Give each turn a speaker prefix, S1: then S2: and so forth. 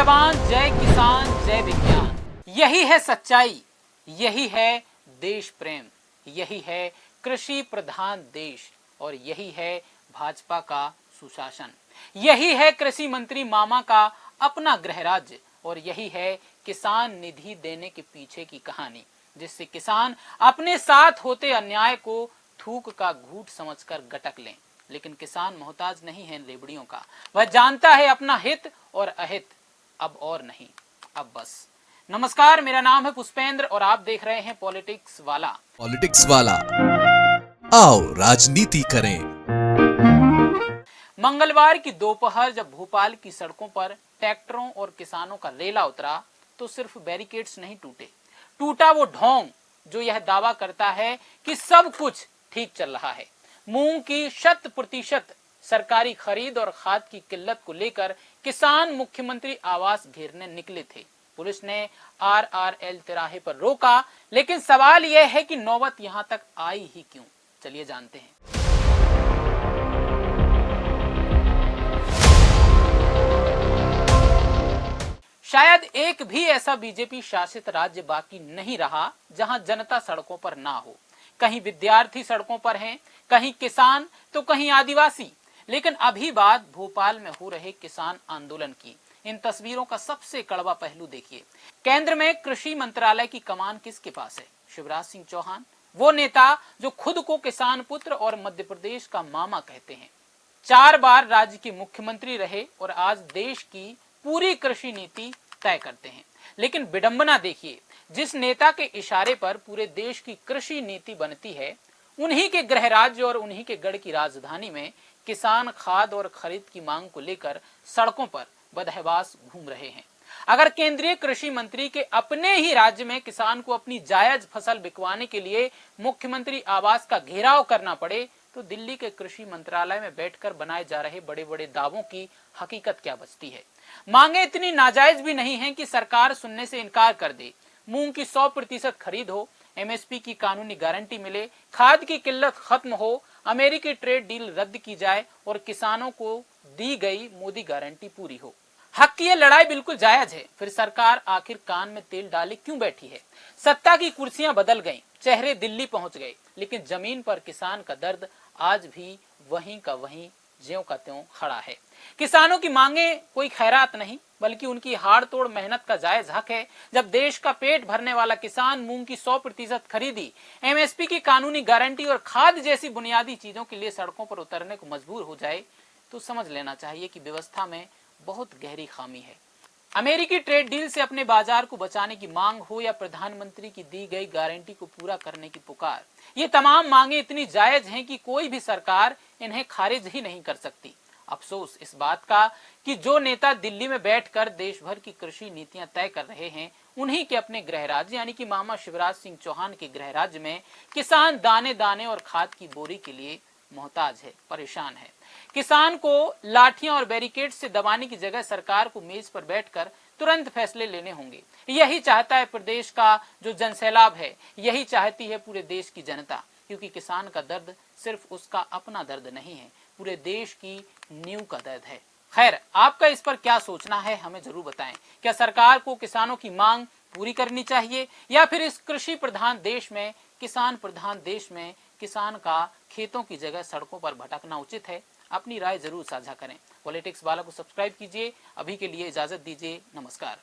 S1: जवान, जय किसान, जय विज्ञान। यही है सच्चाई, यही है देश प्रेम, यही है कृषि प्रधान देश और यही है भाजपा का सुशासन। यही है कृषि मंत्री मामा का अपना गृह राज्य और यही है किसान निधि देने के पीछे की कहानी, जिससे किसान अपने साथ होते अन्याय को थूक का घूंट समझकर गटक लें। लेकिन किसान मोहताज नहीं है लेबड़ियों का, वह जानता है अपना हित और अहित, अब और नहीं, अब बस। नमस्कार, मेरा नाम है पुष्पेंद्र और आप देख रहे हैं पॉलिटिक्स वाला।
S2: पॉलिटिक्स वाला, आओ राजनीति करें।
S1: मंगलवार की दोपहर जब भोपाल की सड़कों पर ट्रैक्टरों और किसानों का रेला उतरा तो सिर्फ बैरिकेड्स नहीं टूटे, टूटा वो ढोंग जो यह दावा करता है कि सब कुछ ठीक चल रहा है। मूंग की 100% सरकारी खरीद और खाद की किल्लत को लेकर किसान मुख्यमंत्री आवास घेरने निकले थे। पुलिस ने RRL तिराहे पर रोका, लेकिन सवाल यह है कि नौबत यहां तक आई ही क्यों? चलिए जानते हैं। शायद एक भी ऐसा बीजेपी शासित राज्य बाकी नहीं रहा जहां जनता सड़कों पर ना हो। कहीं विद्यार्थी सड़कों पर हैं, कहीं किसान तो कहीं आदिवासी। लेकिन अभी बात भोपाल में हो रहे किसान आंदोलन की। इन तस्वीरों का सबसे कड़वा पहलू देखिए। केंद्र में कृषि मंत्रालय की कमान किसके पास है? शिवराज सिंह चौहान, वो नेता जो खुद को किसान पुत्र और मध्य प्रदेश का मामा कहते हैं। 4 बार राज्य के मुख्यमंत्री रहे और आज देश की पूरी कृषि नीति तय करते हैं। लेकिन विडंबना देखिए, जिस नेता के इशारे पर पूरे देश की कृषि नीति बनती है, उन्हीं के गृह राज्य और उन्हीं के गढ़ की राजधानी में किसान खाद और खरीद की मांग को लेकर सड़कों पर बदहवास घूम रहे हैं। अगर केंद्रीय कृषि मंत्री के अपने ही राज्य में किसान को अपनी जायज फसल बिकवाने के लिए मुख्यमंत्री आवास का घेराव करना पड़े, तो दिल्ली के कृषि मंत्रालय में बैठकर बनाए जा रहे बड़े बड़े दावों की हकीकत क्या बचती है? मांगे इतनी नाजायज भी नहीं है कि सरकार सुनने से इनकार कर दे। मूंग की 100% खरीद हो, MSP की कानूनी गारंटी मिले, खाद की किल्लत खत्म हो, अमेरिकी ट्रेड डील रद्द की जाए और किसानों को दी गई मोदी गारंटी पूरी हो। हक की यह लड़ाई बिल्कुल जायज है, फिर सरकार आखिर कान में तेल डाले क्यों बैठी है? सत्ता की कुर्सियां बदल गईं, चेहरे दिल्ली पहुंच गए, लेकिन जमीन पर किसान का दर्द आज भी वहीं का वहीं ज्यों का त्यों खड़ा है। किसानों की मांगे कोई खैरात नहीं, बल्कि उनकी हाड़ तोड़ मेहनत का जायज हक है। जब देश का पेट भरने वाला किसान मूंग की 100% खरीदी, MSP की कानूनी गारंटी और खाद जैसी बुनियादी चीजों के लिए सड़कों पर उतरने को मजबूर हो जाए, तो समझ लेना चाहिए कि व्यवस्था में बहुत गहरी खामी है। अमेरिकी ट्रेड डील से अपने बाजार को बचाने की मांग हो या प्रधानमंत्री की दी गई गारंटी को पूरा करने की पुकार, ये तमाम मांगे इतनी जायज हैं कि कोई भी सरकार इन्हें खारिज ही नहीं कर सकती। अफसोस इस बात का कि जो नेता दिल्ली में बैठकर देश भर की कृषि नीतियां तय कर रहे हैं, उन्हीं के अपने गृह राज्य यानी कि मामा शिवराज सिंह चौहान के गृह राज्य में किसान दाने दाने और खाद की बोरी के लिए मोहताज है, परेशान है। किसान को लाठियां और बैरिकेड से दबाने की जगह सरकार को मेज पर बैठकर तुरंत फैसले लेने होंगे। यही चाहता है प्रदेश का जो जनसैलाब है, यही चाहती है पूरे देश की जनता, क्योंकि किसान का दर्द सिर्फ उसका अपना दर्द नहीं है, पूरे देश की नींव का दर्द है। खैर, आपका इस पर क्या सोचना है हमें जरूर बताएं। क्या सरकार को किसानों की मांग पूरी करनी चाहिए या फिर इस कृषि प्रधान देश में, किसान प्रधान देश में किसान का खेतों की जगह सड़कों पर भटकना उचित है? अपनी राय जरूर साझा करें। पॉलिटिक्स वाला को सब्सक्राइब कीजिए। अभी के लिए इजाजत दीजिए। नमस्कार।